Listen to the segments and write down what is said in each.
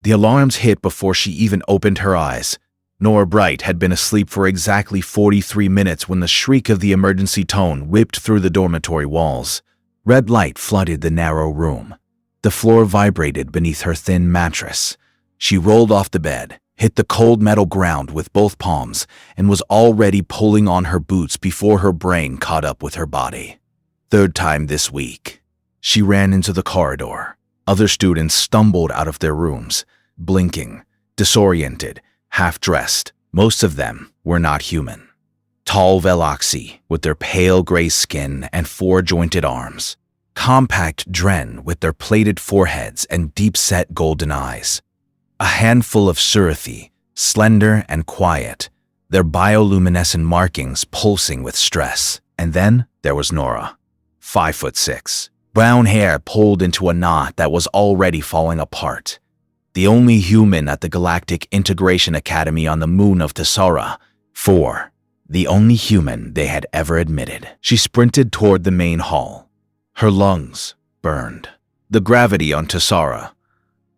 The alarms hit before she even opened her eyes. Nora Bright had been asleep for exactly 43 minutes when the shriek of the emergency tone whipped through the dormitory walls. Red light flooded the narrow room. The floor vibrated beneath her thin mattress. She rolled off the bed, hit the cold metal ground with both palms, and was already pulling on her boots before her brain caught up with her body. Third time this week. She ran into the corridor. Other students stumbled out of their rooms, blinking, disoriented, half-dressed. Most of them were not human. Tall Veloxi with their pale gray skin and four-jointed arms. Compact Dren with their plated foreheads and deep-set golden eyes. A handful of Scifi, slender and quiet, their bioluminescent markings pulsing with stress. And then there was Nora, 5'6", brown hair pulled into a knot that was already falling apart. The only human at the Galactic Integration Academy on the moon of Tessara. 4. The only human they had ever admitted. She sprinted toward the main hall. Her lungs burned. The gravity on Tessara.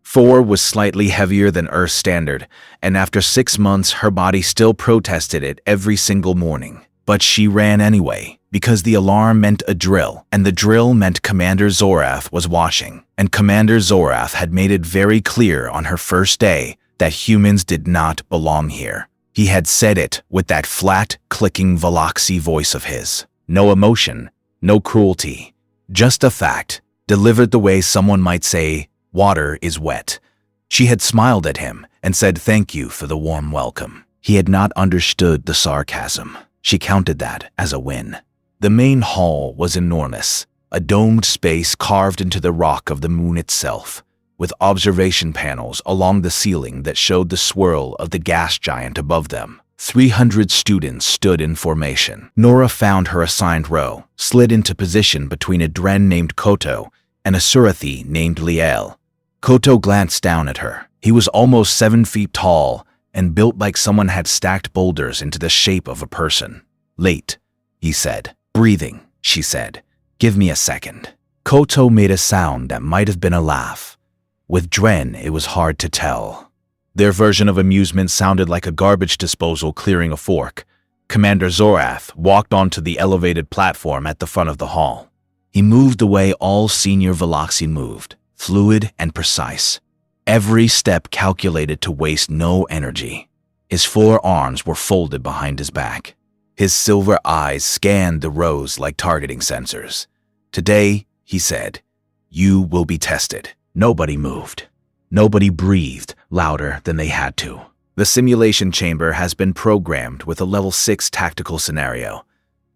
4 was slightly heavier than Earth's standard, and after 6 months her body still protested it every single morning. But she ran anyway, because the alarm meant a drill, and the drill meant Commander Zorath was watching. And Commander Zorath had made it very clear on her first day that humans did not belong here. He had said it with that flat, clicking Veloxi voice of his. No emotion, no cruelty, just a fact, delivered the way someone might say, "Water is wet." She had smiled at him and said thank you for the warm welcome. He had not understood the sarcasm. She counted that as a win. The main hall was enormous, a domed space carved into the rock of the moon itself, with observation panels along the ceiling that showed the swirl of the gas giant above them. 300 students stood in formation. Nora found her assigned row, slid into position between a Dren named Koto and a Surathi named Liel. Koto glanced down at her. He was almost 7 feet tall and built like someone had stacked boulders into the shape of a person. "Late," he said. "Breathing," she said. "Give me a second." Koto made a sound that might have been a laugh. With Dren, it was hard to tell. Their version of amusement sounded like a garbage disposal clearing a fork. Commander Zorath walked onto the elevated platform at the front of the hall. He moved the way all senior Veloxi moved, fluid and precise. Every step calculated to waste no energy. His 4 arms were folded behind his back. His silver eyes scanned the rows like targeting sensors. "Today," he said, "you will be tested." Nobody moved. Nobody breathed louder than they had to. The simulation chamber has been programmed with a level 6 tactical scenario.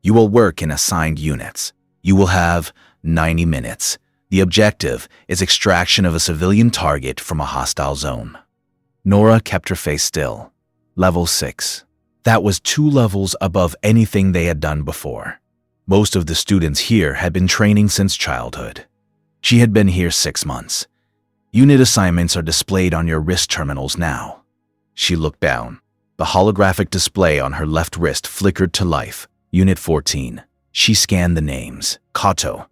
You will work in assigned units. You will have 90 minutes. The objective is extraction of a civilian target from a hostile zone. Nora kept her face still. Level 6. That was 2 levels above anything they had done before. Most of the students here had been training since childhood. She had been here 6 months. Unit assignments are displayed on your wrist terminals now. She looked down. The holographic display on her left wrist flickered to life. Unit 14. She scanned the names. Kato,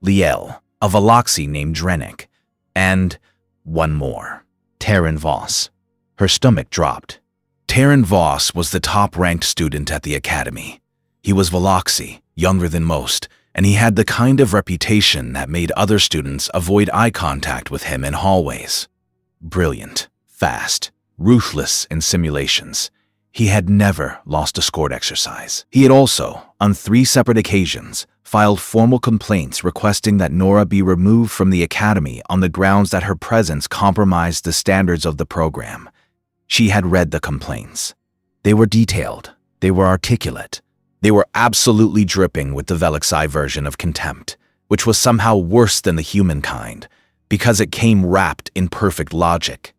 Liel, a Veloxi named Drenik, and one more. Terran Voss. Her stomach dropped. Terran Voss was the top-ranked student at the academy. He was Veloxi, younger than most, and he had the kind of reputation that made other students avoid eye contact with him in hallways. Brilliant, fast, ruthless in simulations. He had never lost a scored exercise. He had also, on 3 separate occasions, filed formal complaints requesting that Nora be removed from the academy on the grounds that her presence compromised the standards of the program. She had read the complaints. They were detailed. They were articulate. They were absolutely dripping with the Veloxi version of contempt, which was somehow worse than the humankind, because it came wrapped in perfect logic.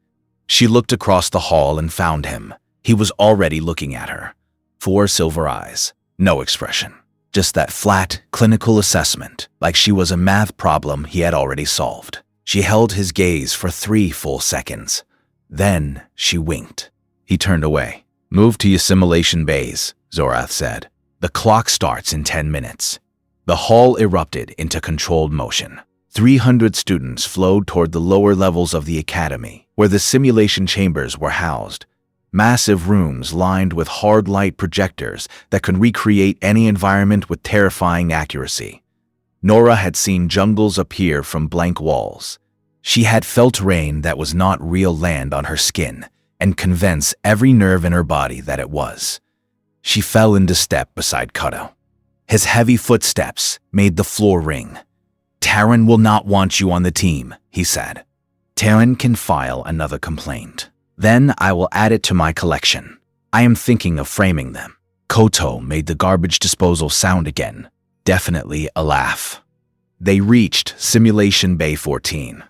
She looked across the hall and found him. He was already looking at her. 4 silver eyes. No expression. Just that flat, clinical assessment, like she was a math problem he had already solved. She held his gaze for 3 full seconds. Then she winked. He turned away. "Move to your simulation bays," Zorath said. "The clock starts in 10 minutes. The hall erupted into controlled motion. 300 students flowed toward the lower levels of the academy, where the simulation chambers were housed. Massive rooms lined with hard light projectors that could recreate any environment with terrifying accuracy. Nora had seen jungles appear from blank walls. She had felt rain that was not real land on her skin and convince every nerve in her body that it was. She fell into step beside Koto. His heavy footsteps made the floor ring. "Taryn will not want you on the team," he said. "Taryn can file another complaint. Then I will add it to my collection. I am thinking of framing them." Koto made the garbage disposal sound again. Definitely a laugh. They reached Simulation Bay 14.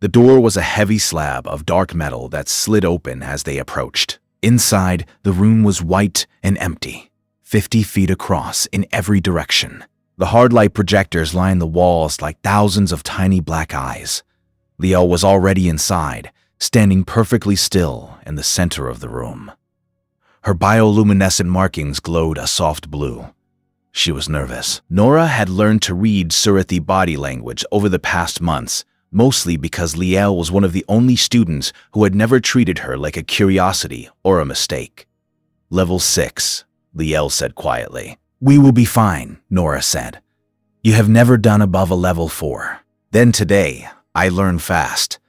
The door was a heavy slab of dark metal that slid open as they approached. Inside, the room was white and empty, 50 feet across in every direction. The hard light projectors lined the walls like thousands of tiny black eyes. Liel was already inside, standing perfectly still in the center of the room. Her bioluminescent markings glowed a soft blue. She was nervous. Nora had learned to read Surathi body language over the past months, mostly because Liel was one of the only students who had never treated her like a curiosity or a mistake. "Level 6, Liel said quietly. "We will be fine," Nora said. "You have never done above a level 4. Then today, I learned fast."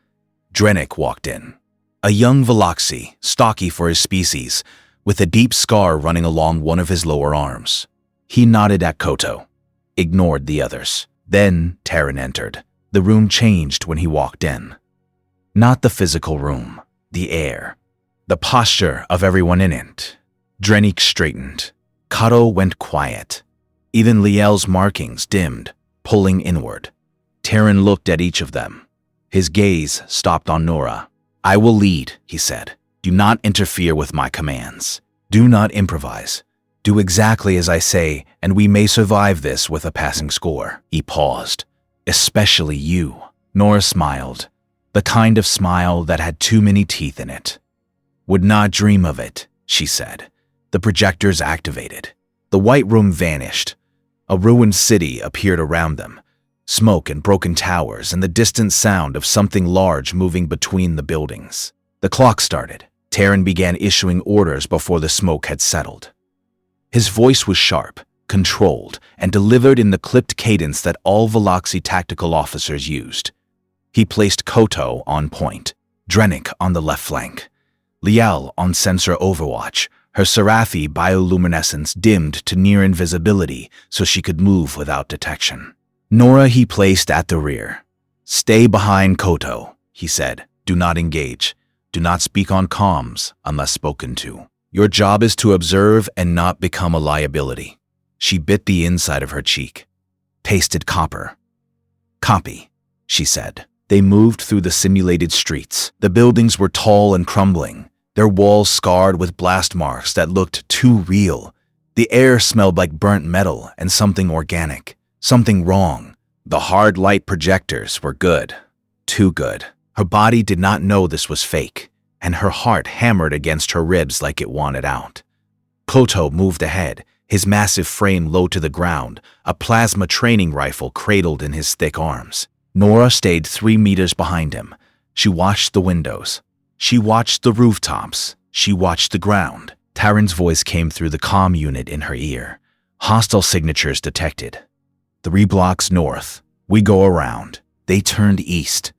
Drennick walked in. A young Veloxi, stocky for his species, with a deep scar running along one of his lower arms. He nodded at Koto, ignored the others. Then Taryn entered. The room changed when he walked in. Not the physical room, the air, the posture of everyone in it. Drennick straightened. Kato went quiet. Even Liel's markings dimmed, pulling inward. Taryn looked at each of them. His gaze stopped on Nora. "I will lead," he said. "Do not interfere with my commands. Do not improvise. Do exactly as I say, and we may survive this with a passing score." He paused. "Especially you." Nora smiled, the kind of smile that had too many teeth in it. "Would not dream of it," she said. The projectors activated. The white room vanished. A ruined city appeared around them. Smoke and broken towers and the distant sound of something large moving between the buildings. The clock started. Taryn began issuing orders before the smoke had settled. His voice was sharp, controlled, and delivered in the clipped cadence that all Veloxi tactical officers used. He placed Koto on point, Drennick on the left flank, Liel on sensor overwatch, her Scifi bioluminescence dimmed to near invisibility so she could move without detection. Nora he placed at the rear. "Stay behind Koto," he said. "Do not engage. Do not speak on comms unless spoken to. Your job is to observe and not become a liability." She bit the inside of her cheek. Tasted copper. "Copy," she said. They moved through the simulated streets. The buildings were tall and crumbling, their walls scarred with blast marks that looked too real. The air smelled like burnt metal and something organic, something wrong. The hard light projectors were good. Too good. Her body did not know this was fake, and her heart hammered against her ribs like it wanted out. Koto moved ahead, his massive frame low to the ground, a plasma training rifle cradled in his thick arms. Nora stayed 3 meters behind him. She watched the windows. She watched the rooftops. She watched the ground. Taryn's voice came through the comm unit in her ear. "Hostile signatures detected. 3 blocks north. We go around." They turned east,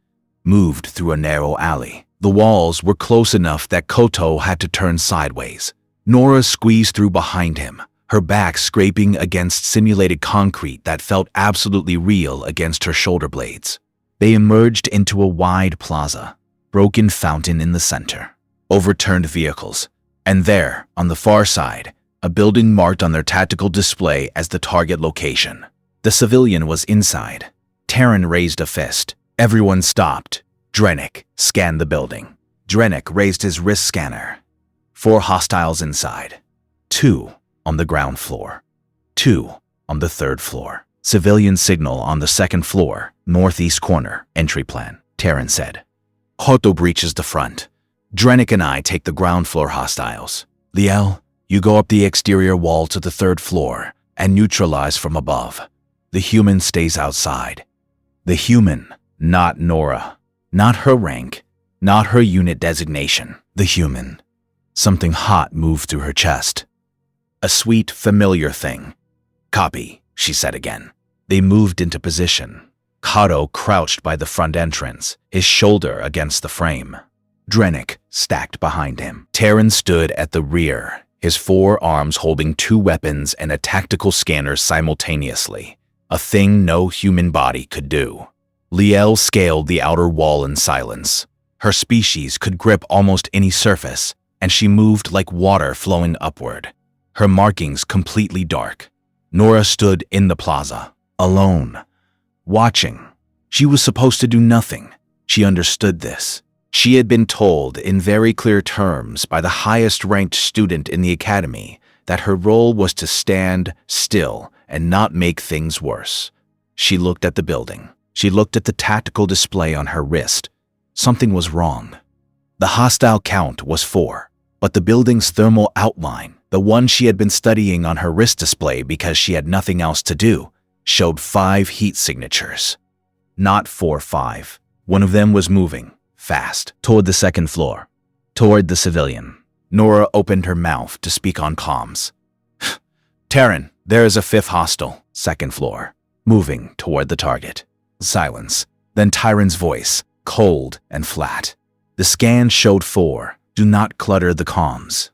moved through a narrow alley. The walls were close enough that Koto had to turn sideways. Nora squeezed through behind him, her back scraping against simulated concrete that felt absolutely real against her shoulder blades. They emerged into a wide plaza, broken fountain in the center, overturned vehicles, and there, on the far side, a building marked on their tactical display as the target location. The civilian was inside. Taryn raised a fist. Everyone stopped. Drennick scanned the building. Drennick raised his wrist scanner. 4 hostiles inside. 2 on the ground floor. 2 on the 3rd floor. Civilian signal on the 2nd floor, northeast corner, entry plan, Taryn said. Koto breaches the front. Drennick and I take the ground floor hostiles. Liel, you go up the exterior wall to the 3rd floor and neutralize from above. The human stays outside. The human, not Nora. Not her rank, not her unit designation. The human. Something hot moved through her chest. A sweet, familiar thing. Copy, she said again. They moved into position. Kato crouched by the front entrance, his shoulder against the frame. Drennick stacked behind him. Terran stood at the rear, his 4 arms holding 2 weapons and a tactical scanner simultaneously, a thing no human body could do. Liel scaled the outer wall in silence. Her species could grip almost any surface, and she moved like water flowing upward, her markings completely dark. Nora stood in the plaza, alone, watching. She was supposed to do nothing. She understood this. She had been told in very clear terms by the highest-ranked student in the academy that her role was to stand still and not make things worse. She looked at the building. She looked at the tactical display on her wrist. Something was wrong. The hostile count was 4, but the building's thermal outline, the one she had been studying on her wrist display because she had nothing else to do, showed 5 heat signatures. Not 4-5. One of them was moving, fast, toward the 2nd floor, toward the civilian. Nora opened her mouth to speak on comms. Terran, there is a 5th hostile, 2nd floor, moving toward the target. Silence. Then Tyron's voice, cold and flat. The scan showed 4. Do not clutter the comms.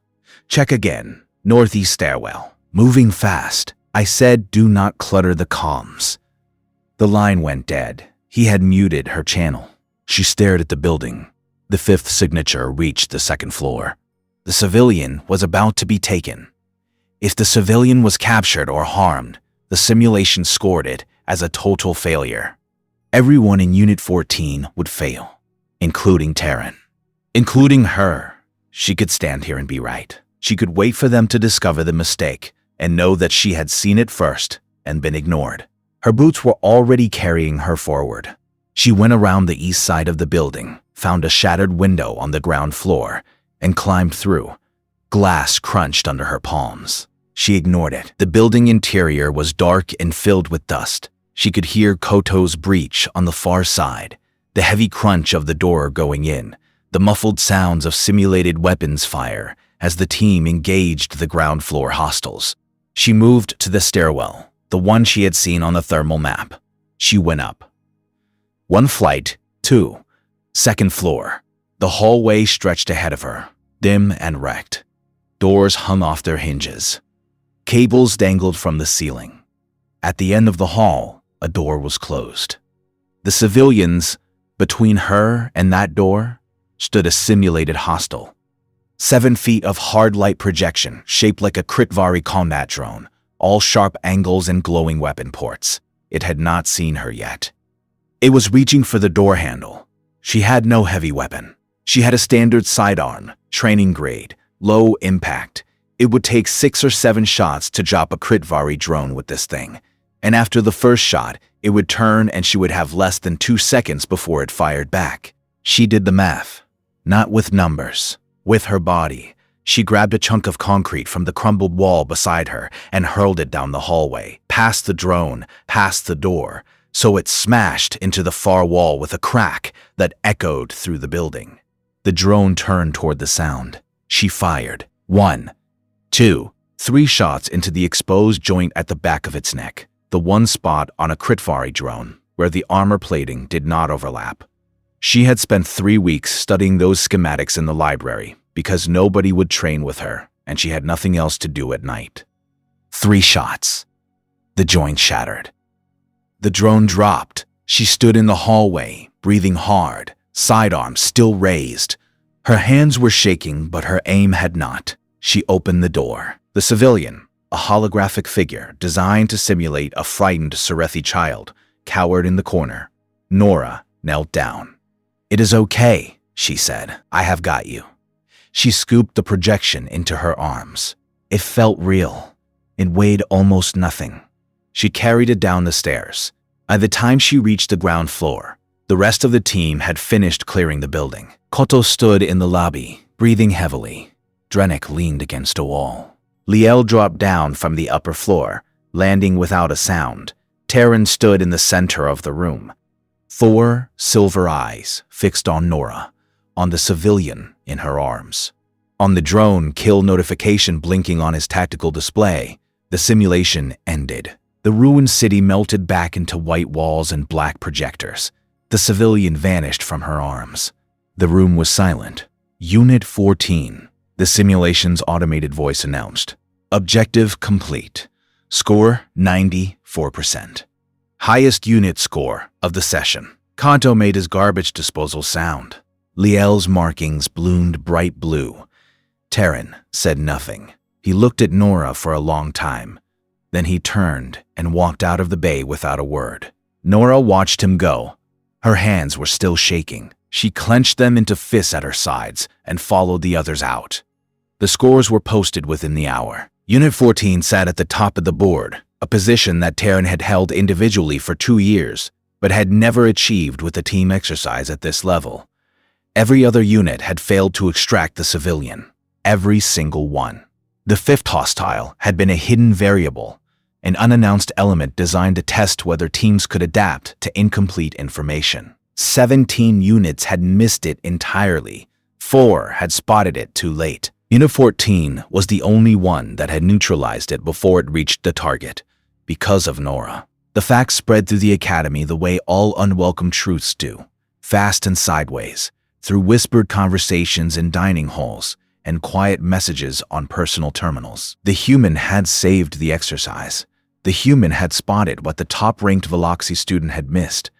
Check again. Northeast stairwell. Moving fast. I said do not clutter the comms. The line went dead. He had muted her channel. She stared at the building. The 5th signature reached the 2nd floor. The civilian was about to be taken. If the civilian was captured or harmed, the simulation scored it as a total failure. Everyone in Unit 14 would fail, including Terran. Including her. She could stand here and be right. She could wait for them to discover the mistake and know that she had seen it first and been ignored. Her boots were already carrying her forward. She went around the east side of the building, found a shattered window on the ground floor, and climbed through. Glass crunched under her palms. She ignored it. The building interior was dark and filled with dust. She could hear Koto's breach on the far side, the heavy crunch of the door going in, the muffled sounds of simulated weapons fire as the team engaged the ground floor hostiles. She moved to the stairwell, the one she had seen on the thermal map. She went up. 1 flight, 2. 2nd floor. The hallway stretched ahead of her, dim and wrecked. Doors hung off their hinges. Cables dangled from the ceiling. At the end of the hall, a door was closed. The civilians, between her and that door, stood a simulated hostile. 7 feet of hard light projection shaped like a Kritvari combat drone, all sharp angles and glowing weapon ports. It had not seen her yet. It was reaching for the door handle. She had no heavy weapon. She had a standard sidearm, training grade, low impact. It would take 6 or 7 shots to drop a Kritvari drone with this thing. And after the first shot, it would turn and she would have less than 2 seconds before it fired back. She did the math. Not with numbers. With her body. She grabbed a chunk of concrete from the crumbled wall beside her and hurled it down the hallway, past the drone, past the door, so it smashed into the far wall with a crack that echoed through the building. The drone turned toward the sound. She fired. 1, 2, 3 shots into the exposed joint at the back of its neck, the one spot on a Kritvari drone where the armor plating did not overlap. She had spent 3 weeks studying those schematics in the library because nobody would train with her and she had nothing else to do at night. 3 shots. The joint shattered. The drone dropped. She stood in the hallway, breathing hard, sidearms still raised. Her hands were shaking, but her aim had not. She opened the door. The civilian, a holographic figure designed to simulate a frightened Scifi child, cowered in the corner. Nora knelt down. "It is okay," she said. "I have got you." She scooped the projection into her arms. It felt real. It weighed almost nothing. She carried it down the stairs. By the time she reached the ground floor, the rest of the team had finished clearing the building. Koto stood in the lobby, breathing heavily. Drennick leaned against a wall. Liel dropped down from the upper floor, landing without a sound. Terran stood in the center of the room. 4 silver eyes fixed on Nora, on the civilian in her arms. On the drone kill notification blinking on his tactical display, the simulation ended. The ruined city melted back into white walls and black projectors. The civilian vanished from her arms. The room was silent. Unit 14, the simulation's automated voice announced. Objective complete. Score 94%. Highest unit score of the session. Kanto made his garbage disposal sound. Liel's markings bloomed bright blue. Terran said nothing. He looked at Nora for a long time. Then he turned and walked out of the bay without a word. Nora watched him go. Her hands were still shaking. She clenched them into fists at her sides and followed the others out. The scores were posted within the hour. Unit 14 sat at the top of the board, a position that Terran had held individually for 2 years, but had never achieved with a team exercise at this level. Every other unit had failed to extract the civilian. Every single one. The 5th hostile had been a hidden variable, an unannounced element designed to test whether teams could adapt to incomplete information. 17 units had missed it entirely. 4 had spotted it too late. Unit 14 was the only one that had neutralized it before it reached the target, because of Nora. The facts spread through the academy the way all unwelcome truths do, fast and sideways, through whispered conversations in dining halls and quiet messages on personal terminals. The human had saved the exercise. The human had spotted what the top-ranked Veloxy student had missed.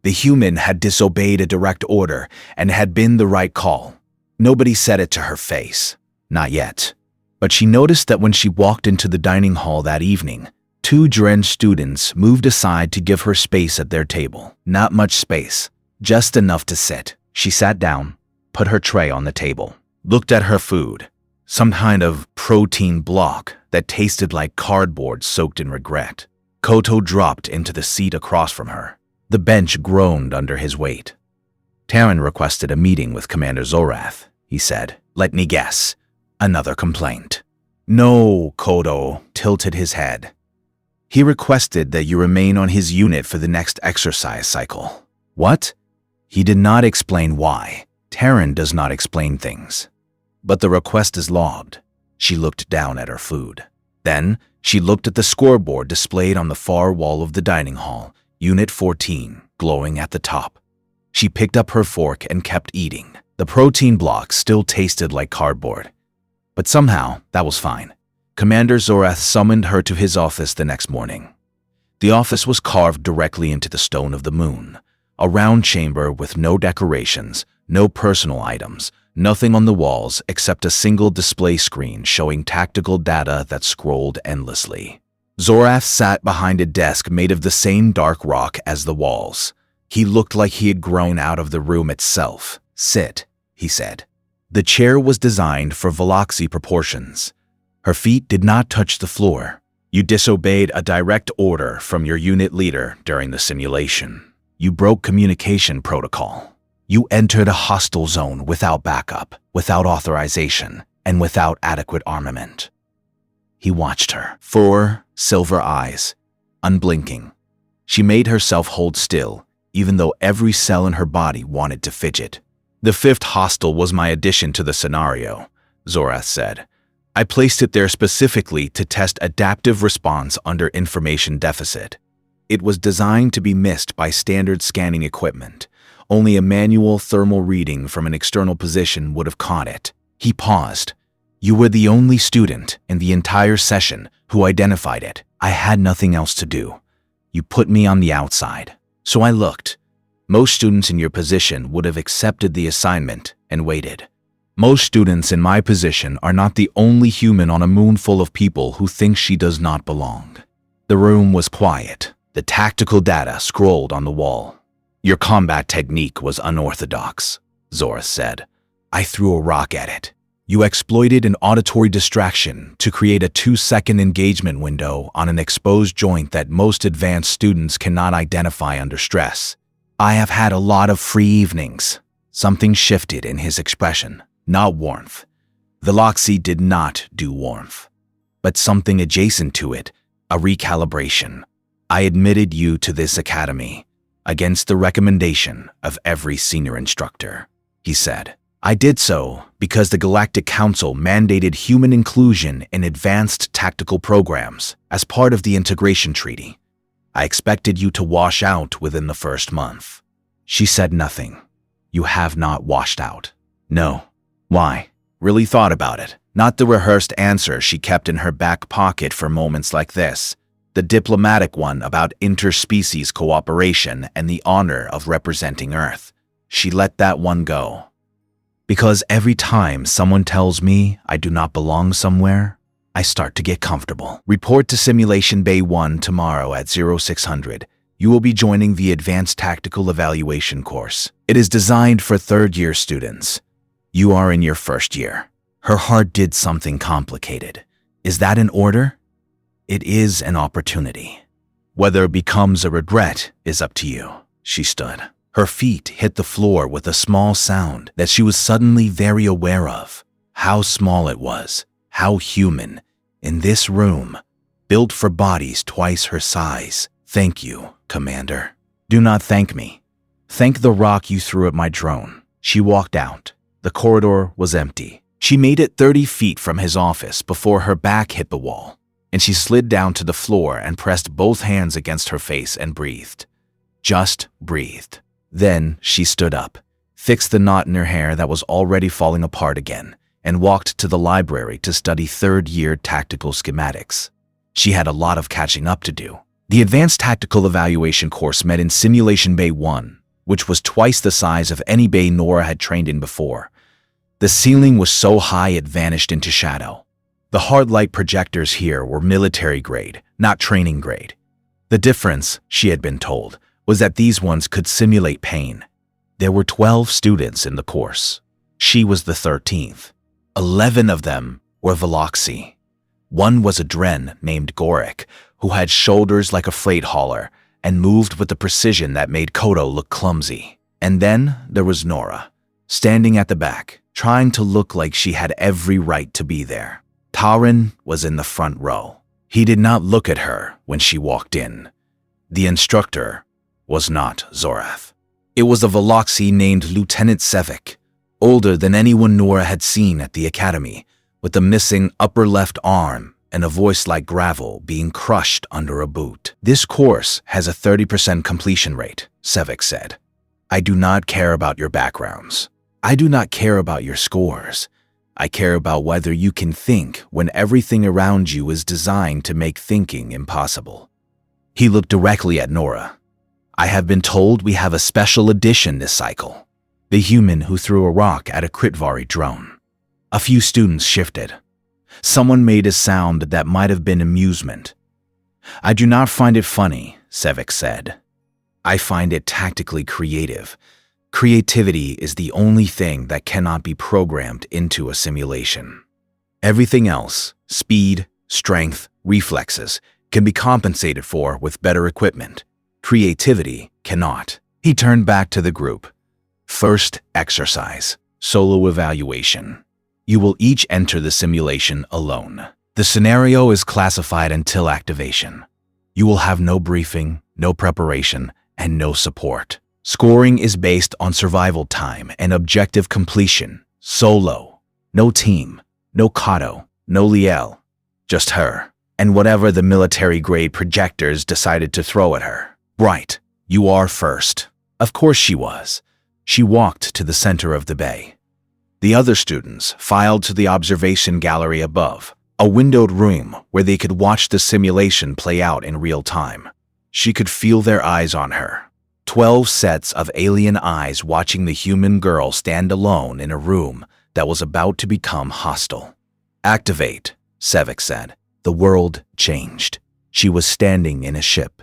The human had disobeyed a direct order and had been the right call. Nobody said it to her face. Not yet. But she noticed that when she walked into the dining hall that evening, 2 drenched students moved aside to give her space at their table. Not much space, just enough to sit. She sat down, put her tray on the table, looked at her food, some kind of protein block that tasted like cardboard soaked in regret. Koto dropped into the seat across from her. The bench groaned under his weight. Terran requested a meeting with Commander Zorath, he said. Let me guess. Another complaint. No, Koto tilted his head. He requested that you remain on his unit for the next exercise cycle. What? He did not explain why. Terran does not explain things. But the request is logged. She looked down at her food. Then, she looked at the scoreboard displayed on the far wall of the dining hall, Unit 14, glowing at the top. She picked up her fork and kept eating. The protein block still tasted like cardboard. But somehow, that was fine. Commander Zorath summoned her to his office the next morning. The office was carved directly into the stone of the moon, a round chamber with no decorations, no personal items, nothing on the walls except a single display screen showing tactical data that scrolled endlessly. Zorath sat behind a desk made of the same dark rock as the walls. He looked like he had grown out of the room itself. Sit, he said. The chair was designed for Veloxy proportions. Her feet did not touch the floor. You disobeyed a direct order from your unit leader during the simulation. You broke communication protocol. You entered a hostile zone without backup, without authorization, and without adequate armament. He watched her. 4 silver eyes, unblinking. She made herself hold still, even though every cell in her body wanted to fidget. The 5th hostile was my addition to the scenario, Zorath said. I placed it there specifically to test adaptive response under information deficit. It was designed to be missed by standard scanning equipment. Only a manual thermal reading from an external position would have caught it. He paused. You were the only student in the entire session who identified it. I had nothing else to do. You put me on the outside. So I looked. Most students in your position would have accepted the assignment and waited. Most students in my position are not the only human on a moon full of people who think she does not belong. The room was quiet. The tactical data scrolled on the wall. Your combat technique was unorthodox, Zorath said. I threw a rock at it. You exploited an auditory distraction to create a 2-second engagement window on an exposed joint that most advanced students cannot identify under stress. I have had a lot of free evenings. Something shifted in his expression, not warmth. Veloxy did not do warmth, but something adjacent to it, a recalibration. I admitted you to this academy. against the recommendation of every senior instructor. He said, I did so because the Galactic Council mandated human inclusion in advanced tactical programs as part of the integration treaty. I expected you to wash out within the first month. She said nothing. You have not washed out. No. Why? Really thought about it. Not the rehearsed answer she kept in her back pocket for moments like this. The diplomatic one about interspecies cooperation and the honor of representing Earth. She let that one go. Because every time someone tells me I do not belong somewhere, I start to get comfortable. Report to Simulation Bay 1 tomorrow at 0600. You will be joining the Advanced Tactical Evaluation course. It is designed for third-year students. You are in your first year. Her heart did something complicated. Is that an order? It is an opportunity. Whether it becomes a regret is up to you. She stood. Her feet hit the floor with a small sound that she was suddenly very aware of. How small it was. How human. In this room, built for bodies twice her size. Thank you, Commander. Do not thank me. Thank the rock you threw at my drone. She walked out. The corridor was empty. She made it 30 feet from his office before her back hit the wall, and she slid down to the floor and pressed both hands against her face and breathed. Just breathed. Then she stood up, fixed the knot in her hair that was already falling apart again, and walked to the library to study third-year tactical schematics. She had a lot of catching up to do. The Advanced Tactical Evaluation course met in Simulation Bay 1, which was twice the size of any bay Nora had trained in before. The ceiling was so high it vanished into shadow. The hard light projectors here were military grade, not training grade. The difference, she had been told, was that these ones could simulate pain. There were 12 students in the course. She was the 13th. 11 of them were Veloxi. One was a Dren named Goric, who had shoulders like a freight hauler and moved with the precision that made Kodo look clumsy. And then there was Nora, standing at the back, trying to look like she had every right to be there. Taran was in the front row. He did not look at her when she walked in. The instructor was not Zorath. It was a Veloxi named Lieutenant Sevik, older than anyone Nora had seen at the academy, with a missing upper left arm and a voice like gravel being crushed under a boot. This course has a 30% completion rate, Sevik said. I do not care about your backgrounds. I do not care about your scores. I care about whether you can think when everything around you is designed to make thinking impossible. He looked directly at Nora. I have been told we have a special edition this cycle. The human who threw a rock at a Kritvari drone. A few students shifted. Someone made a sound that might have been amusement. I do not find it funny, Sevik said. I find it tactically creative. Creativity is the only thing that cannot be programmed into a simulation. Everything else, speed, strength, reflexes, can be compensated for with better equipment. Creativity cannot. He turned back to the group. First exercise, solo evaluation. You will each enter the simulation alone. The scenario is classified until activation. You will have no briefing, no preparation, and no support. Scoring is based on survival time and objective completion. Solo. No team. No Kato. No Liel. Just her. And whatever the military-grade projectors decided to throw at her. Right. You are first. Of course she was. She walked to the center of the bay. The other students filed to the observation gallery above, a windowed room where they could watch the simulation play out in real time. She could feel their eyes on her. 12 sets of alien eyes watching the human girl stand alone in a room that was about to become hostile. Activate, Sevik said. The world changed. She was standing in a ship.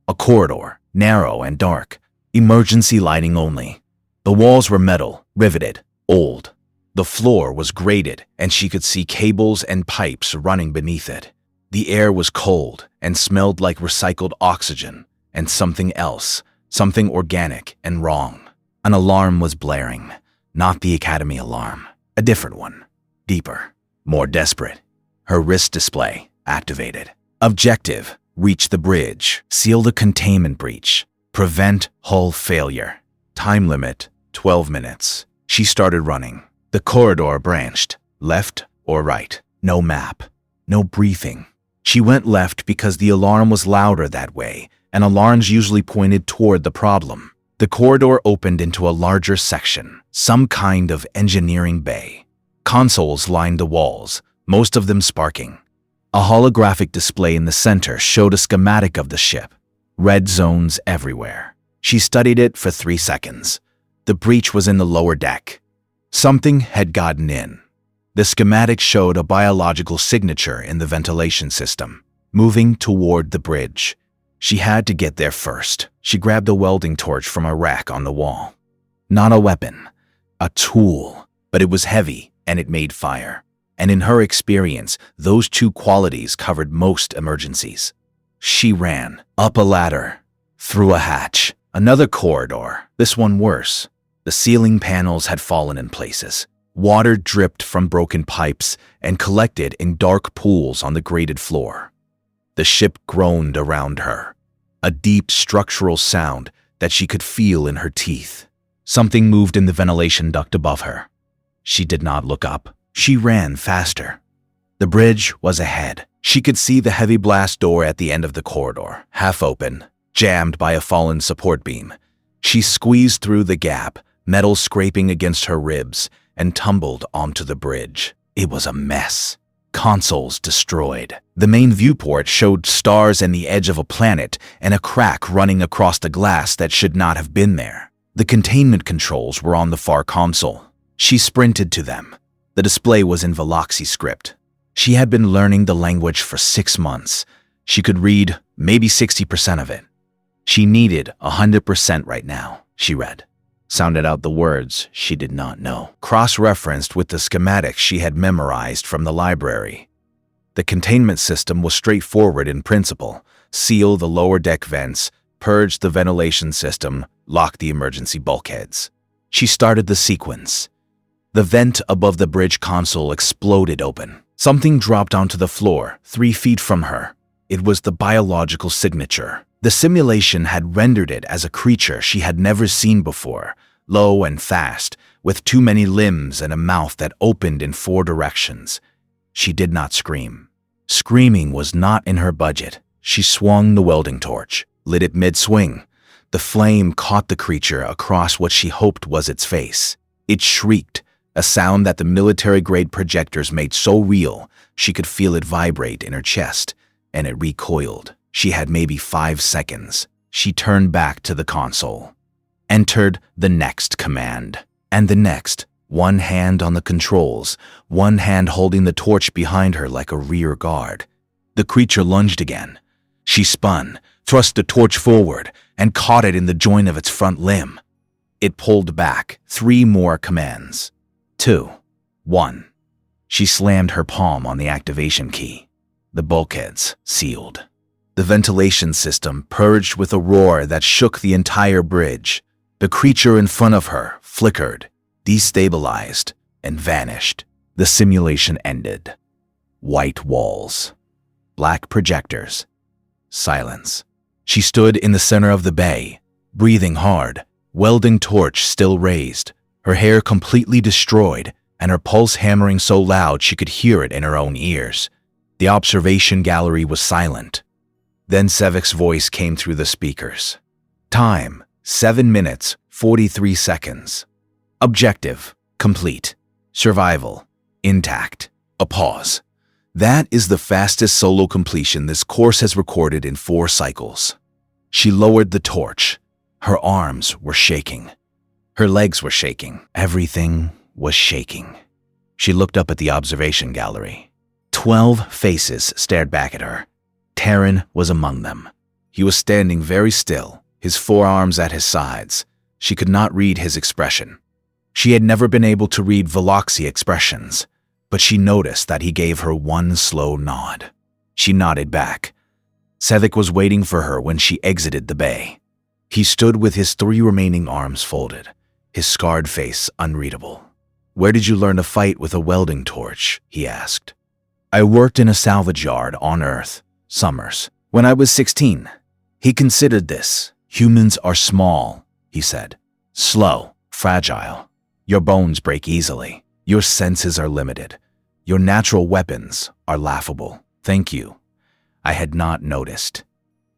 A corridor, narrow and dark, emergency lighting only. The walls were metal, riveted, old. The floor was grated, and she could see cables and pipes running beneath it. The air was cold and smelled like recycled oxygen and something else, something organic and wrong. An alarm was blaring, not the academy alarm, a different one, deeper, more desperate. Her wrist display activated. Objective, reach the bridge, seal the containment breach. Prevent hull failure. Time limit, 12 minutes. She started running. The corridor branched, left or right. No map, no briefing. She went left because the alarm was louder that way, and alarms usually pointed toward the problem. The corridor opened into a larger section, some kind of engineering bay. Consoles lined the walls, most of them sparking. A holographic display in the center showed a schematic of the ship. Red zones everywhere. She studied it for 3 seconds. The breach was in the lower deck. Something had gotten in. The schematic showed a biological signature in the ventilation system, moving toward the bridge. She had to get there first. She grabbed a welding torch from a rack on the wall. Not a weapon, a tool, but it was heavy and it made fire. And in her experience, those two qualities covered most emergencies. She ran up a ladder, through a hatch, another corridor, this one worse. The ceiling panels had fallen in places. Water dripped from broken pipes and collected in dark pools on the grated floor. The ship groaned around her, a deep structural sound that she could feel in her teeth. Something moved in the ventilation duct above her. She did not look up. She ran faster. The bridge was ahead. She could see the heavy blast door at the end of the corridor, half open, jammed by a fallen support beam. She squeezed through the gap, metal scraping against her ribs, and tumbled onto the bridge. It was a mess. Consoles destroyed. The main viewport showed stars and the edge of a planet and a crack running across the glass that should not have been there. The containment controls were on the far console. She sprinted to them. The display was in Veloxi script. She had been learning the language for 6 months. She could read maybe 60% of it. She needed 100% right now, she read. Sounded out the words she did not know, cross-referenced with the schematics she had memorized from the library. The containment system was straightforward in principle. Seal the lower deck vents, purge the ventilation system, lock the emergency bulkheads. She started the sequence. The vent above the bridge console exploded open. Something dropped onto the floor, 3 feet from her. It was the biological signature. The simulation had rendered it as a creature she had never seen before, low and fast, with too many limbs and a mouth that opened in 4 directions. She did not scream. Screaming was not in her budget. She swung the welding torch, lit it mid-swing. The flame caught the creature across what she hoped was its face. It shrieked, a sound that the military-grade projectors made so real she could feel it vibrate in her chest, and it recoiled. She had maybe 5 seconds. She turned back to the console. Entered the next command. And the next, one hand on the controls, one hand holding the torch behind her like a rear guard. The creature lunged again. She spun, thrust the torch forward, and caught it in the joint of its front limb. It pulled back. 3 more commands. 2. 1. She slammed her palm on the activation key. The bulkheads sealed. The ventilation system purged with a roar that shook the entire bridge. The creature in front of her flickered, destabilized, and vanished. The simulation ended. White walls. Black projectors. Silence. She stood in the center of the bay, breathing hard, welding torch still raised, her hair completely destroyed, and her pulse hammering so loud she could hear it in her own ears. The observation gallery was silent. Then Sevik's voice came through the speakers. Time, 7 minutes, 43 seconds. Objective, complete. Survival, intact. A pause. That is the fastest solo completion this course has recorded in 4 cycles. She lowered the torch. Her arms were shaking. Her legs were shaking. Everything was shaking. She looked up at the observation gallery. 12 faces stared back at her. Terran was among them. He was standing very still, his forearms at his sides. She could not read his expression. She had never been able to read Veloxi expressions, but she noticed that he gave her one slow nod. She nodded back. Sevik was waiting for her when she exited the bay. He stood with his 3 remaining arms folded, his scarred face unreadable. "Where did you learn to fight with a welding torch?" he asked. "I worked in a salvage yard on Earth, summers, when I was 16. He considered this. Humans are small, he said. Slow, fragile. Your bones break easily. Your senses are limited. Your natural weapons are laughable. Thank you. I had not noticed.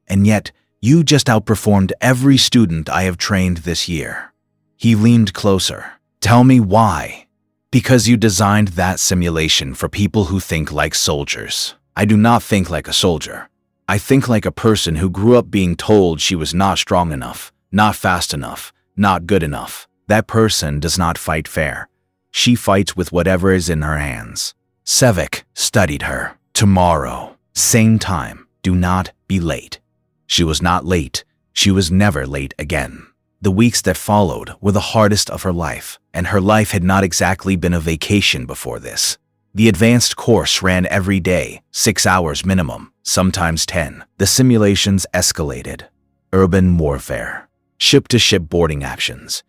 And yet, you just outperformed every student I have trained this year. He leaned closer. Tell me why. Because you designed that simulation for people who think like soldiers. I do not think like a soldier. I think like a person who grew up being told she was not strong enough, not fast enough, not good enough. That person does not fight fair. She fights with whatever is in her hands. Sevik studied her. Tomorrow, same time, do not be late. She was not late. She was never late again. The weeks that followed were the hardest of her life, and her life had not exactly been a vacation before this. The advanced course ran every day, 6 hours minimum, sometimes 10. The simulations escalated. Urban warfare, ship-to-ship boarding actions,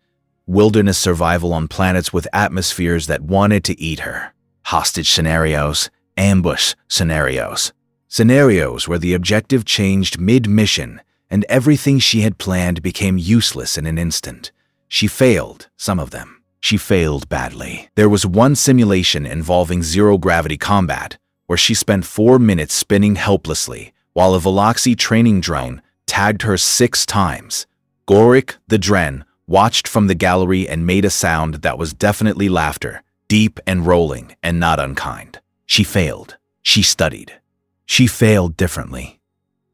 wilderness survival on planets with atmospheres that wanted to eat her, hostage scenarios, ambush scenarios, scenarios where the objective changed mid-mission and everything she had planned became useless in an instant. She failed, some of them. She failed badly. There was one simulation involving zero-gravity combat where she spent 4 minutes spinning helplessly while a Veloxy training drone tagged her 6 times. Gorik, the Dren, watched from the gallery and made a sound that was definitely laughter, deep and rolling and not unkind. She failed. She studied. She failed differently.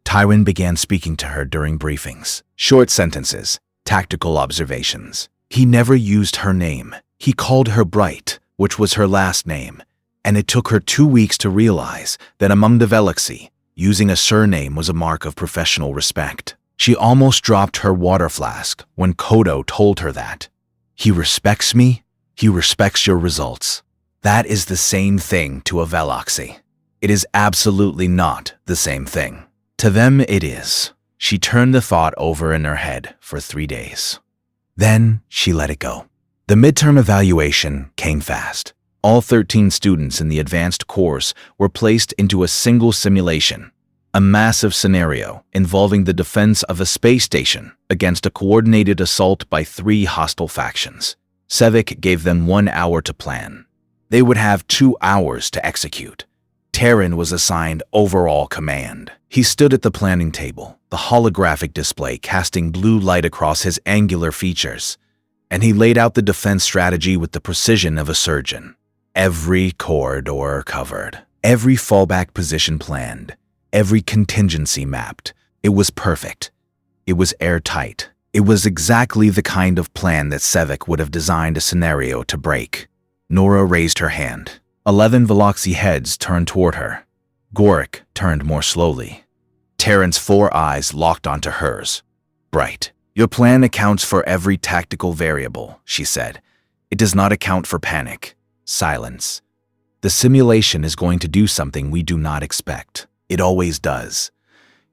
Tywin began speaking to her during briefings. Short sentences, tactical observations. He never used her name. He called her Bright, which was her last name, and it took her 2 weeks to realize that among the Veloxy, using a surname was a mark of professional respect. She almost dropped her water flask when Kodo told her that. He respects me, he respects your results. That is the same thing to a Veloxy. It is absolutely not the same thing. To them it is. She turned the thought over in her head for 3 days. Then she let it go. The midterm evaluation came fast. All 13 students in the advanced course were placed into a single simulation, a massive scenario involving the defense of a space station against a coordinated assault by 3 hostile factions. Sevik gave them 1 hour to plan. They would have 2 hours to execute. Terran was assigned overall command. He stood at the planning table, the holographic display casting blue light across his angular features, and he laid out the defense strategy with the precision of a surgeon. Every corridor covered, every fallback position planned, every contingency mapped. It was perfect. It was airtight. It was exactly the kind of plan that Sevik would have designed a scenario to break. Nora raised her hand. 11 Veloxy heads turned toward her. Gorik turned more slowly. Terran's 4 eyes locked onto hers. Bright. Your plan accounts for every tactical variable, she said. It does not account for panic. Silence. The simulation is going to do something we do not expect. It always does.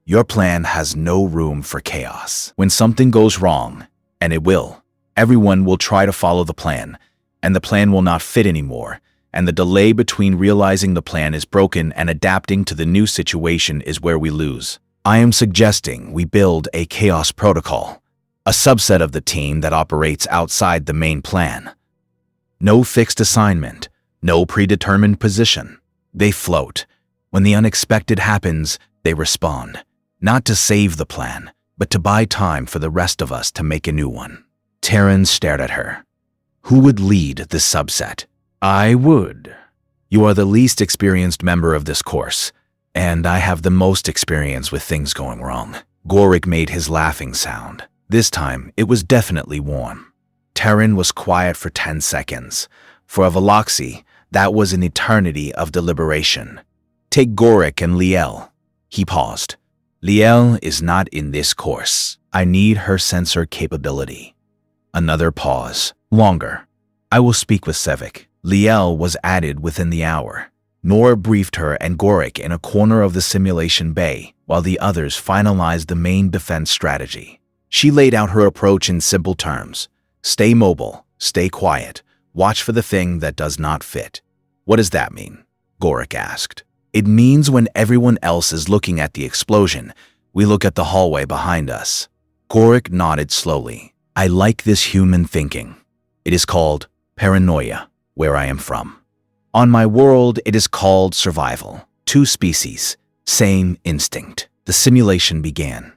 Your plan has no room for chaos. When something goes wrong, and it will, everyone will try to follow the plan, and the plan will not fit anymore, and the delay between realizing the plan is broken and adapting to the new situation is where we lose. I am suggesting we build a chaos protocol, a subset of the team that operates outside the main plan. No fixed assignment, no predetermined position. They float. When the unexpected happens, they respond, not to save the plan, but to buy time for the rest of us to make a new one. Terran stared at her. Who would lead this subset? I would. You are the least experienced member of this course, and I have the most experience with things going wrong. Gorik made his laughing sound. This time, it was definitely warm. Terran was quiet for 10 seconds. For a Veloxy, that was an eternity of deliberation. Take Gorik and Liel. He paused. Liel is not in this course. I need her sensor capability. Another pause. Longer. I will speak with Sevik. Liel was added within the hour. Nora briefed her and Gorik in a corner of the simulation bay while the others finalized the main defense strategy. She laid out her approach in simple terms. Stay mobile, stay quiet, watch for the thing that does not fit. What does that mean? Gorik asked. It means when everyone else is looking at the explosion, we look at the hallway behind us. Gorik nodded slowly. I like this human thinking. It is called paranoia, where I am from. On my world, it is called survival. Two species, same instinct. The simulation began.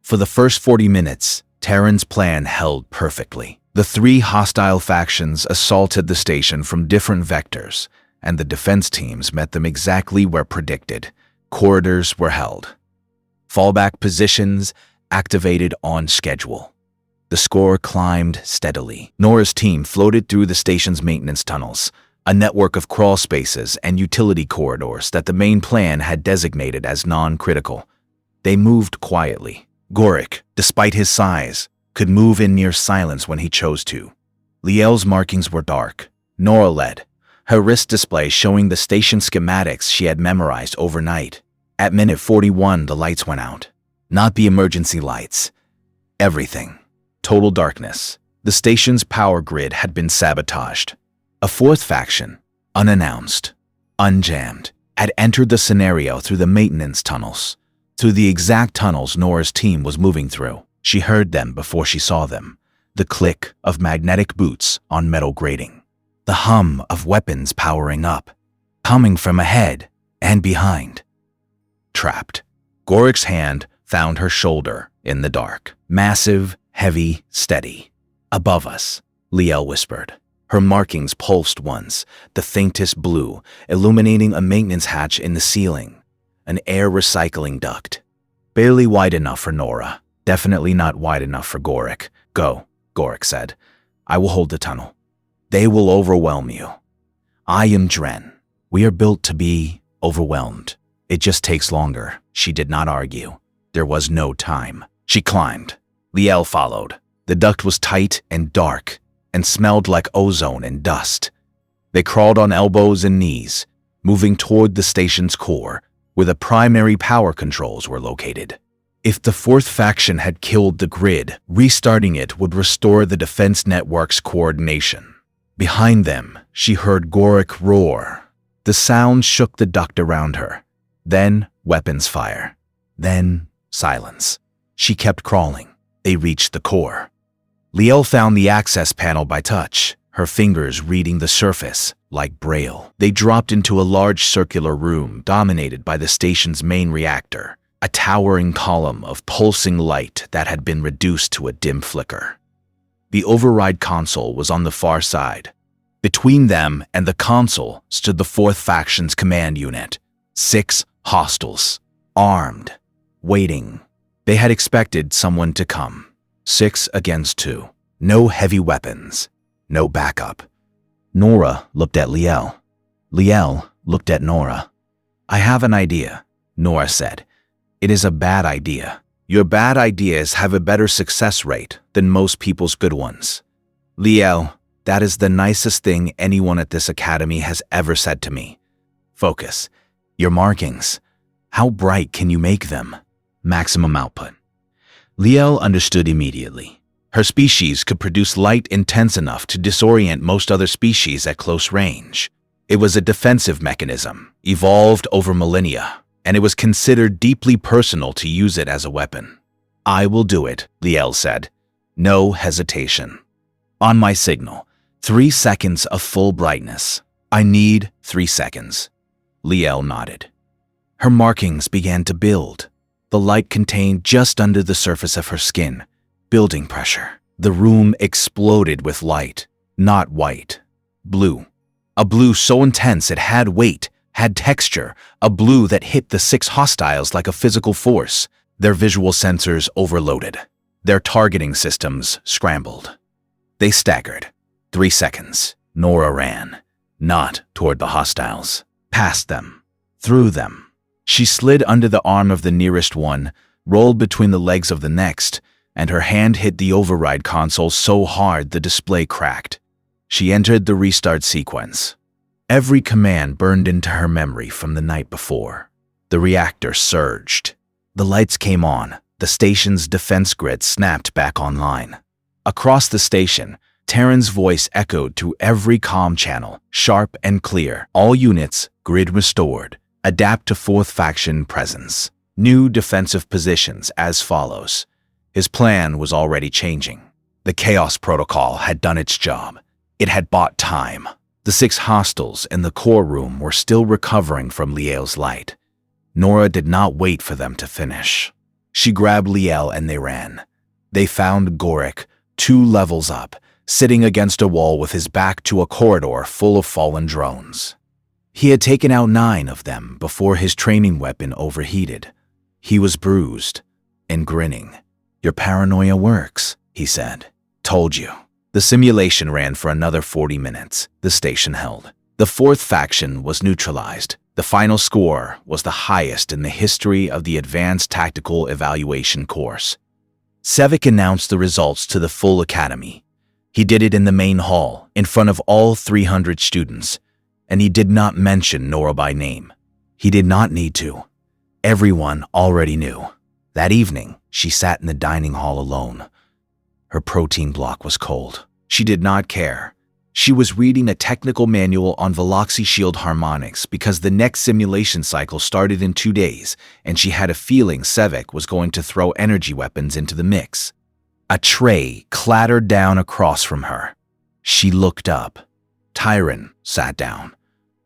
For the first 40 minutes, Terran's plan held perfectly. The three hostile factions assaulted the station from different vectors, and the defense teams met them exactly where predicted. Corridors were held. Fallback positions activated on schedule. The score climbed steadily. Nora's team floated through the station's maintenance tunnels, a network of crawl spaces and utility corridors that the main plan had designated as non-critical. They moved quietly. Gorik, despite his size, could move in near silence when he chose to. Liel's markings were dark. Nora led, her wrist display showing the station schematics she had memorized overnight. At minute 41, the lights went out. Not the emergency lights. Everything. Total darkness. The station's power grid had been sabotaged. A fourth faction, unannounced, unjammed, had entered the scenario through the maintenance tunnels. Through the exact tunnels Nora's team was moving through. She heard them before she saw them. The click of magnetic boots on metal grating. The hum of weapons powering up, coming from ahead and behind. Trapped. Gorik's hand found her shoulder in the dark. Massive, heavy, steady. Above us, Liel whispered. Her markings pulsed once, the faintest blue, illuminating a maintenance hatch in the ceiling. An air recycling duct. Barely wide enough for Nora. Definitely not wide enough for Gorik. Go, Gorik said. I will hold the tunnel. They will overwhelm you. I am Dren. We are built to be overwhelmed. It just takes longer. She did not argue. There was no time. She climbed. Liel followed. The duct was tight and dark and smelled like ozone and dust. They crawled on elbows and knees, moving toward the station's core, where the primary power controls were located. If the fourth faction had killed the grid, restarting it would restore the defense network's coordination. Behind them, she heard Gorik roar. The sound shook the duct around her. Then weapons fire. Then silence. She kept crawling. They reached the core. Liel found the access panel by touch, her fingers reading the surface like braille. They dropped into a large circular room dominated by the station's main reactor, a towering column of pulsing light that had been reduced to a dim flicker. The override console was on the far side. Between them and the console stood the fourth faction's command unit, 6 hostiles, armed, waiting. They had expected someone to come. 6 against 2. No heavy weapons. No backup. Nora looked at Liel. Liel looked at Nora. I have an idea, Nora said. It is a bad idea. Your bad ideas have a better success rate than most people's good ones. Liel, that is the nicest thing anyone at this academy has ever said to me. Focus. Your markings. How bright can you make them? Maximum output. Liel understood immediately. Her species could produce light intense enough to disorient most other species at close range. It was a defensive mechanism, evolved over millennia, and it was considered deeply personal to use it as a weapon. I will do it, Liel said. No hesitation. On my signal, 3 seconds of full brightness. I need 3 seconds. Liel nodded. Her markings began to build. The light contained just under the surface of her skin, building pressure. The room exploded with light, not white, blue. A blue so intense it had weight, had texture, a blue that hit the 6 hostiles like a physical force. Their visual sensors overloaded. Their targeting systems scrambled. They staggered. 3 seconds. Nora ran, not toward the hostiles, past them, through them. She slid under the arm of the nearest one, rolled between the legs of the next, and her hand hit the override console so hard the display cracked. She entered the restart sequence. Every command burned into her memory from the night before. The reactor surged. The lights came on. The station's defense grid snapped back online. Across the station, Terran's voice echoed through every comm channel, sharp and clear. All units, grid restored. Adapt to fourth faction presence. New defensive positions as follows. His plan was already changing. The Chaos Protocol had done its job. It had bought time. The 6 hostiles in the core room were still recovering from Liel's light. Nora did not wait for them to finish. She grabbed Liel and they ran. They found Goric 2 levels up, sitting against a wall with his back to a corridor full of fallen drones. He had taken out 9 of them before his training weapon overheated. He was bruised and grinning. "Your paranoia works," he said. "Told you." The simulation ran for another 40 minutes. The station held. The 4th faction was neutralized. The final score was the highest in the history of the Advanced Tactical Evaluation course. Sevik announced the results to the full academy. He did it in the main hall, in front of all 300 students, and he did not mention Nora by name. He did not need to. Everyone already knew. That evening, she sat in the dining hall alone. Her protein block was cold. She did not care. She was reading a technical manual on Veloxy Shield harmonics because the next simulation cycle started in 2 days, and she had a feeling Sevik was going to throw energy weapons into the mix. A tray clattered down across from her. She looked up. Tyron sat down.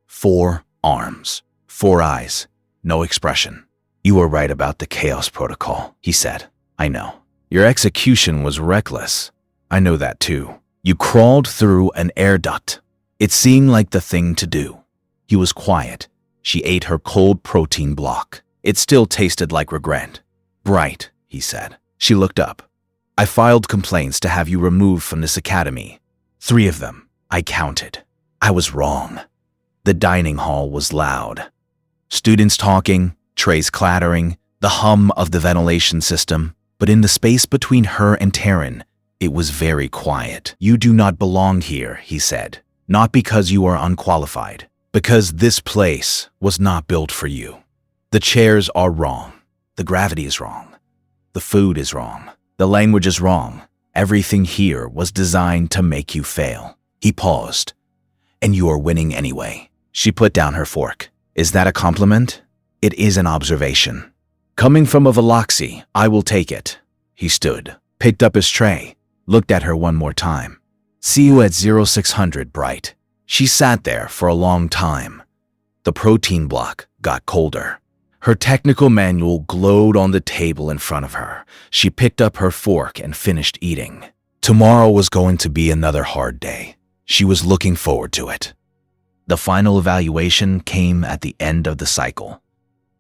4 arms, 4 eyes, no expression. "You were right about the Chaos Protocol," he said. "I know. Your execution was reckless. I know that too. You crawled through an air duct. It seemed like the thing to do." He was quiet. She ate her cold protein block. It still tasted like regret. "Bright," he said. She looked up. "I filed complaints to have you removed from this academy. 3 of them. I counted. I was wrong." The dining hall was loud. Students talking, trays clattering, the hum of the ventilation system. But in the space between her and Taryn, it was very quiet. "You do not belong here," he said. "Not because you are unqualified. Because this place was not built for you. The chairs are wrong. The gravity is wrong. The food is wrong. The language is wrong. Everything here was designed to make you fail." He paused. "And you are winning anyway." She put down her fork. "Is that a compliment?" "It is an observation. Coming from a Veloxy, I will take it." He stood, picked up his tray, looked at her one more time. "See you at 0600, Bright." She sat there for a long time. The protein block got colder. Her technical manual glowed on the table in front of her. She picked up her fork and finished eating. Tomorrow was going to be another hard day. She was looking forward to it. The final evaluation came at the end of the cycle.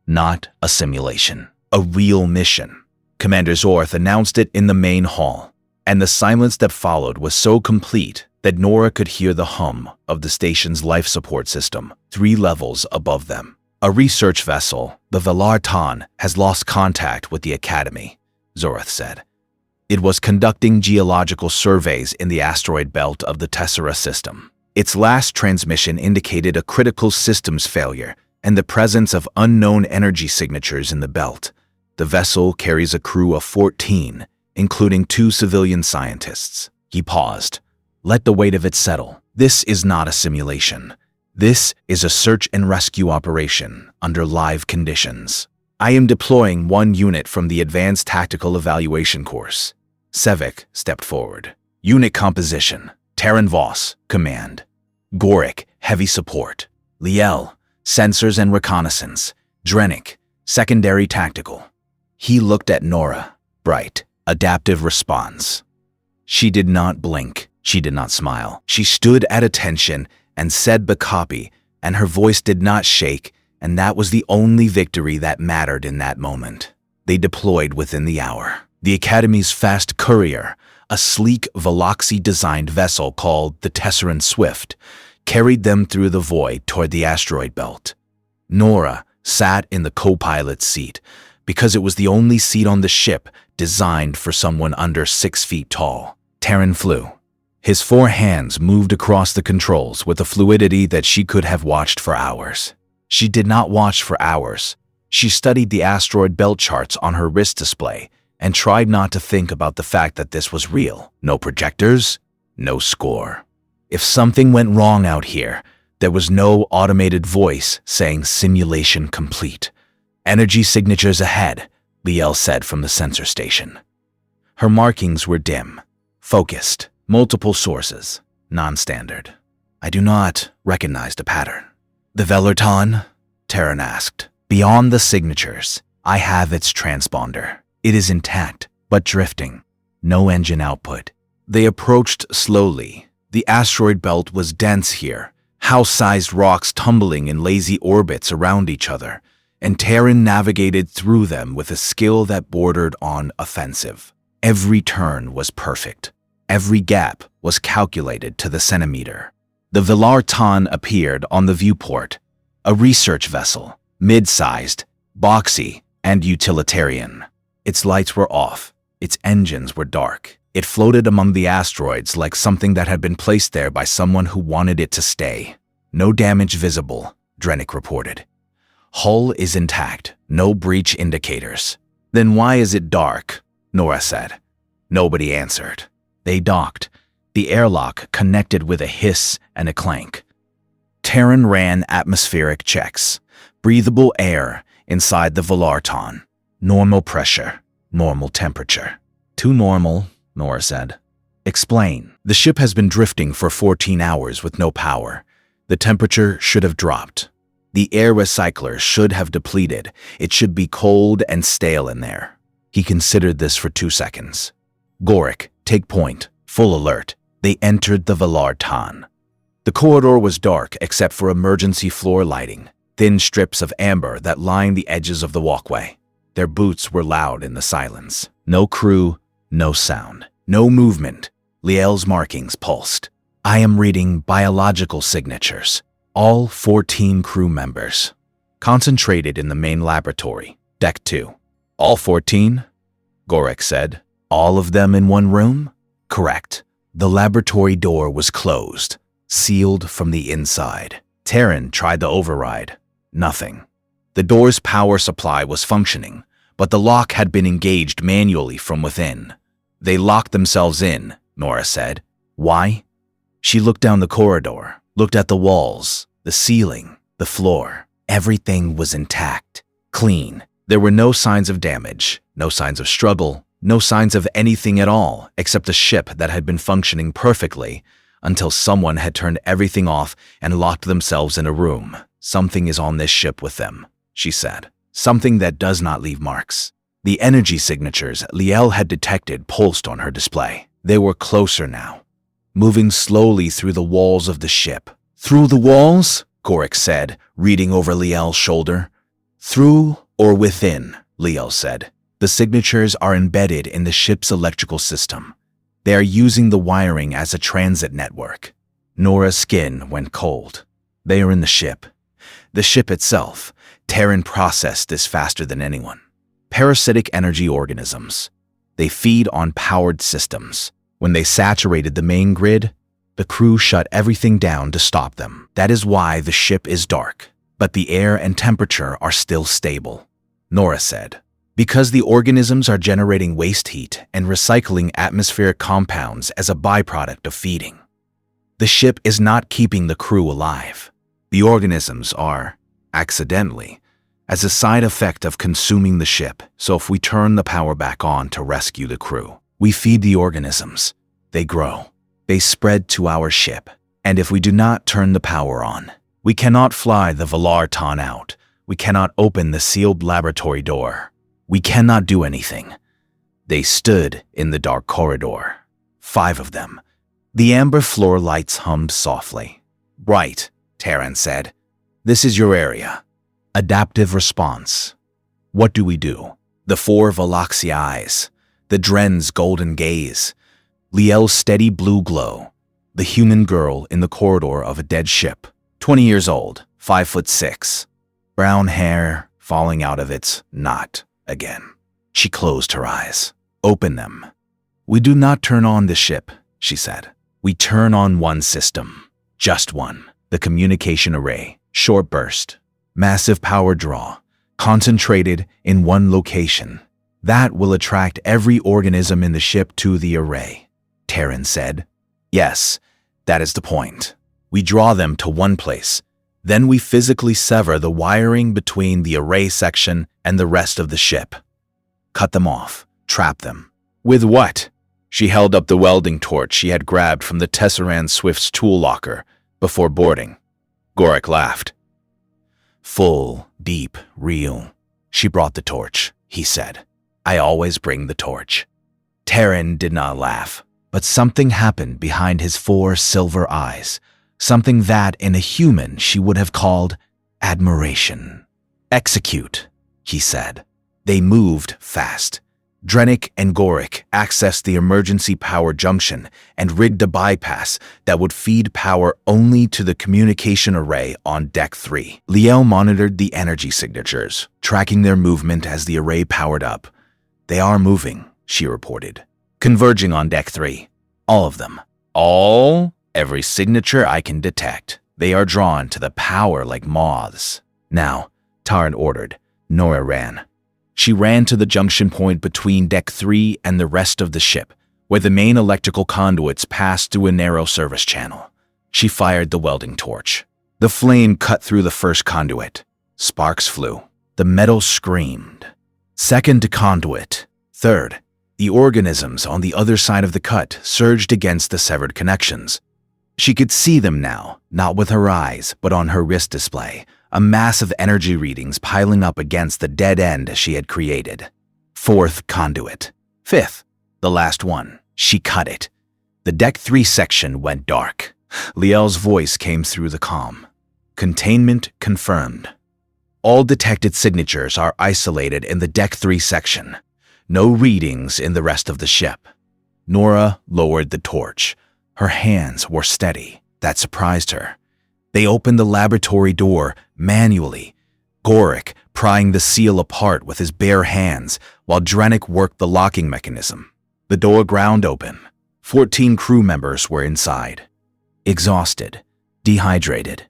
Not a simulation, a real mission. Commander Zorth announced it in the main hall, and the silence that followed was so complete that Nora could hear the hum of the station's life support system 3 levels above them. "A research vessel, the Velartan, has lost contact with the Academy," Zorth said. "It was conducting geological surveys in the asteroid belt of the Tessera system. Its last transmission indicated a critical systems failure and the presence of unknown energy signatures in the belt. The vessel carries a crew of 14, including 2 civilian scientists." He paused. "Let the weight of it settle. This is not a simulation. This is a search and rescue operation under live conditions. I am deploying 1 unit from the Advanced Tactical Evaluation course." Sevik stepped forward. "Unit composition: Terran Voss, command. Goric, heavy support. Liel, sensors and reconnaissance. Drenik, secondary tactical." He looked at Nora. "Bright, adaptive response." She did not blink. She did not smile. She stood at attention and said "Bakapi," and her voice did not shake, and that was the only victory that mattered in that moment. They deployed within the hour. The Academy's fast courier, a sleek Veloxy-designed vessel called the Tesseran Swift, carried them through the void toward the asteroid belt. Nora sat in the co-pilot's seat because it was the only seat on the ship designed for someone under 6 feet tall. Terran flew. His 4 hands moved across the controls with a fluidity that she could have watched for hours. She did not watch for hours. She studied the asteroid belt charts on her wrist display and tried not to think about the fact that this was real. No projectors, no score. If something went wrong out here, there was no automated voice saying "simulation complete." "Energy signatures ahead," Liel said from the sensor station. Her markings were dim, focused, multiple sources, non-standard. I do not recognize the pattern. The Velarton? Terran asked. Beyond the signatures, I have its transponder. It is intact, but drifting. No engine output. They approached slowly. The asteroid belt was dense here, house-sized rocks tumbling in lazy orbits around each other, and Terran navigated through them with a skill that bordered on offensive. Every turn was perfect. Every gap was calculated to the centimeter. The Velarton appeared on the viewport, a research vessel, mid-sized, boxy, and utilitarian. Its lights were off. Its engines were dark. It floated among the asteroids like something that had been placed there by someone who wanted it to stay. No damage visible, Drennick reported. Hull is intact, no breach indicators. Then why is it dark? Nora said. Nobody answered. They docked. The airlock connected with a hiss and a clank. Terran ran atmospheric checks. Breathable air inside the Velarton. Normal pressure, normal temperature. Too normal, Nora said. Explain. The ship has been drifting for 14 hours with no power. The temperature should have dropped. The air recycler should have depleted. It should be cold and stale in there. He considered this for 2 seconds. Goric, take point. Full alert. They entered the Velarton. The corridor was dark except for emergency floor lighting, thin strips of amber that lined the edges of the walkway. Their boots were loud in the silence. No crew, no sound, no movement. Liel's markings pulsed. I am reading biological signatures. All 14 crew members. Concentrated in the main laboratory, Deck 2. All 14? Goric said. All of them in one room? Correct. The laboratory door was closed, sealed from the inside. Terran tried the override. Nothing. The door's power supply was functioning, but the lock had been engaged manually from within. They locked themselves in, Nora said. Why? She looked down the corridor, looked at the walls, the ceiling, the floor. Everything was intact, clean. There were no signs of damage, no signs of struggle, no signs of anything at all except a ship that had been functioning perfectly until someone had turned everything off and locked themselves in a room. Something is on this ship with them, she said. Something that does not leave marks. The energy signatures Liel had detected pulsed on her display. They were closer now, moving slowly through the walls of the ship. Through the walls? Goric said, reading over Liel's shoulder. Through or within, Liel said. The signatures are embedded in the ship's electrical system. They are using the wiring as a transit network. Nora's skin went cold. They are in the ship. The ship itself. Terran processed this faster than anyone. Parasitic energy organisms. They feed on powered systems. When they saturated the main grid, the crew shut everything down to stop them. That is why the ship is dark, but the air and temperature are still stable, Nora said. Because the organisms are generating waste heat and recycling atmospheric compounds as a byproduct of feeding. The ship is not keeping the crew alive. The organisms are, accidentally, as a side effect of consuming the ship. So if we turn the power back on to rescue the crew, we feed the organisms. They grow. They spread to our ship. And if we do not turn the power on, we cannot fly the Velarton out. We cannot open the sealed laboratory door. We cannot do anything. They stood in the dark corridor. 5 of them. The amber floor lights hummed softly. Right, Terran said. This is your area. Adaptive response. What do we do? The 4 Veloxi eyes. The Dren's golden gaze. Liel's steady blue glow. The human girl in the corridor of a dead ship. 20 years old, 5'6". Brown hair falling out of its knot again. She closed her eyes. Open them. We do not turn on the ship, she said. We turn on one system. Just one. The communication array. Short burst. Massive power draw. Concentrated in one location. That will attract every organism in the ship to the array, Terran said. Yes, that is the point. We draw them to one place. Then we physically sever the wiring between the array section and the rest of the ship. Cut them off. Trap them. With what? She held up the welding torch she had grabbed from the Tesseran Swift's tool locker before boarding. Gorik laughed. Full, deep, real. She brought the torch, he said. I always bring the torch. Terran did not laugh, but something happened behind his 4 silver eyes, something that in a human she would have called admiration. Execute, he said. They moved fast. Drennick and Gorik accessed the emergency power junction and rigged a bypass that would feed power only to the communication array on Deck 3. Liel monitored the energy signatures, tracking their movement as the array powered up. They are moving, she reported. Converging on Deck 3. All of them. All? Every signature I can detect. They are drawn to the power like moths. Now, Tarn ordered. Nora ran. She ran to the junction point between Deck 3 and the rest of the ship, where the main electrical conduits passed through a narrow service channel. She fired the welding torch. The flame cut through the first conduit. Sparks flew. The metal screamed. Second conduit. Third. The organisms on the other side of the cut surged against the severed connections. She could see them now, not with her eyes, but on her wrist display, a mass of energy readings piling up against the dead end she had created. Fourth conduit. Fifth, the last one. She cut it. The Deck 3 section went dark. Liel's voice came through the comm. Containment confirmed. All detected signatures are isolated in the Deck 3 section. No readings in the rest of the ship. Nora lowered the torch. Her hands were steady. That surprised her. They opened the laboratory door manually, Gorik prying the seal apart with his bare hands while Drennick worked the locking mechanism. The door ground open. 14 crew members were inside. Exhausted, dehydrated,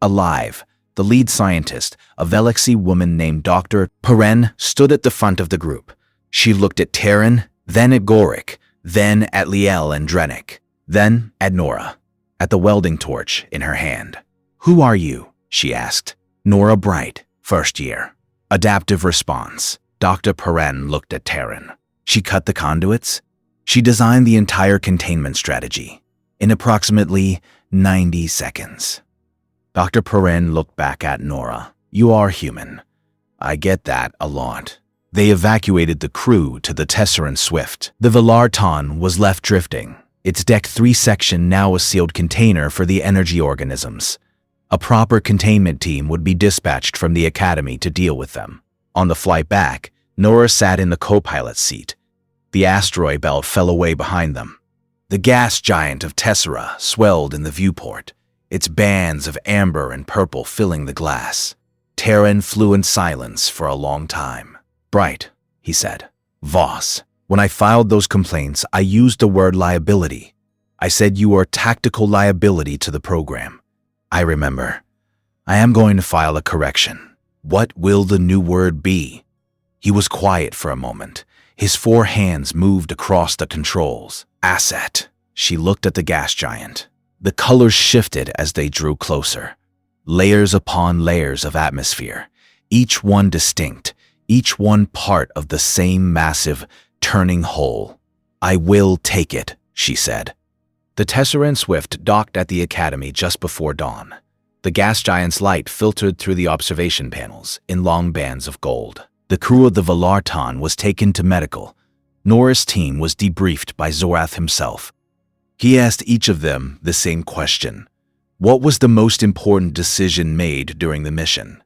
alive. The lead scientist, a Velexi woman named Dr. Perrin, stood at the front of the group. She looked at Terran, then at Gorik, then at Liel and Drennick, then at Nora, at the welding torch in her hand. Who are you? She asked. Nora Bright, first year. Adaptive response. Dr. Perrin looked at Terran. She cut the conduits. She designed the entire containment strategy in approximately 90 seconds. Dr. Perrin looked back at Nora. You are human. I get that a lot. They evacuated the crew to the Tesseran Swift. The Velarton was left drifting, its Deck 3 section now a sealed container for the energy organisms. A proper containment team would be dispatched from the Academy to deal with them. On the flight back, Nora sat in the co-pilot seat. The asteroid belt fell away behind them. The gas giant of Tessera swelled in the viewport, its bands of amber and purple filling the glass. Terran flew in silence for a long time. Bright, he said. Voss, when I filed those complaints, I used the word liability. I said you are tactical liability to the program. I remember. I am going to file a correction. What will the new word be? He was quiet for a moment. His 4 hands moved across the controls. Asset. She looked at the gas giant. The colors shifted as they drew closer. Layers upon layers of atmosphere, each one distinct, each one part of the same massive, turning whole. I will take it, she said. The Tesseran Swift docked at the Academy just before dawn. The gas giant's light filtered through the observation panels in long bands of gold. The crew of the Velarton was taken to medical. Nora's team was debriefed by Zorath himself. He asked each of them the same question. What was the most important decision made during the mission?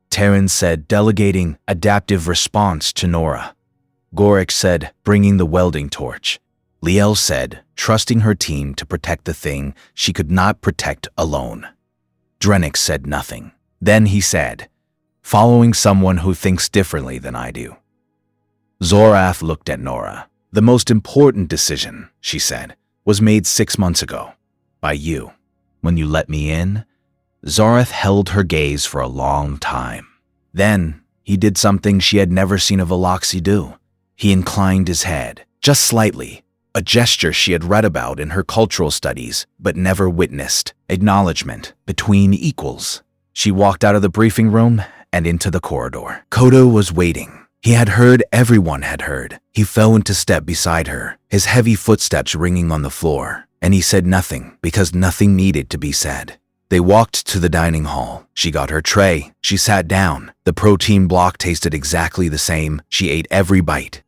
Terran said delegating adaptive response to Nora. Gorik said bringing the welding torch. Liel said trusting her team to protect the thing she could not protect alone. Drennick said nothing. Then he said, following someone who thinks differently than I do. Zorath looked at Nora. The most important decision, she said, was made 6 months ago. By you. When you let me in? Zorath held her gaze for a long time. Then, he did something she had never seen a Veloxi do. He inclined his head, just slightly, a gesture she had read about in her cultural studies, but never witnessed. Acknowledgement, between equals. She walked out of the briefing room and into the corridor. Kodo was waiting. He had heard, everyone had heard. He fell into step beside her, his heavy footsteps ringing on the floor, and he said nothing because nothing needed to be said. They walked to the dining hall. She got her tray. She sat down. The protein block tasted exactly the same. She ate every bite.